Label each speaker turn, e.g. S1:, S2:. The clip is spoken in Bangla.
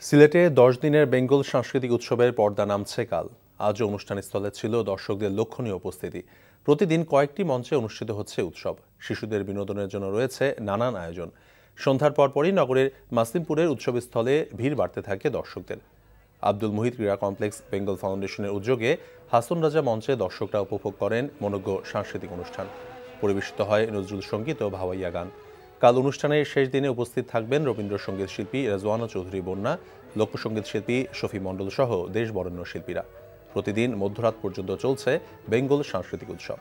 S1: সিলেটে ১০ দিনের বেঙ্গল সাংস্কৃতিক উৎসবের পর্দা নামছে কাল। আজও অনুষ্ঠানস্থলে ছিল দর্শকদের লক্ষণীয় উপস্থিতি। প্রতিদিন কয়েকটি মঞ্চে অনুষ্ঠিত হচ্ছে উৎসব। শিশুদের বিনোদনের জন্য রয়েছে নানান আয়োজন। সন্ধ্যার পরপরই নগরের মাসিমপুরের উৎসবস্থলে ভিড় বাড়তে থাকে দর্শকদের। আব্দুল মুহিত ক্রীড়া কমপ্লেক্স বেঙ্গল ফাউন্ডেশনের উদ্যোগে হাসন রাজা মঞ্চে দর্শকরা উপভোগ করেন মনোজ্ঞ সাংস্কৃতিক অনুষ্ঠান। পরিবেশিত হয় নজরুল সঙ্গীত ও ভাওয়াইয়া গান। কাল অনুষ্ঠানের শেষ দিনে উপস্থিত থাকবেন রবীন্দ্রসঙ্গীত শিল্পী রেজওয়ানা চৌধুরী বন্যা, লোকসঙ্গীত শিল্পী শফি মণ্ডল সহ দেশ বরেণ্য শিল্পীরা। প্রতিদিন মধ্যরাত পর্যন্ত চলছে বেঙ্গল সাংস্কৃতিক উৎসব।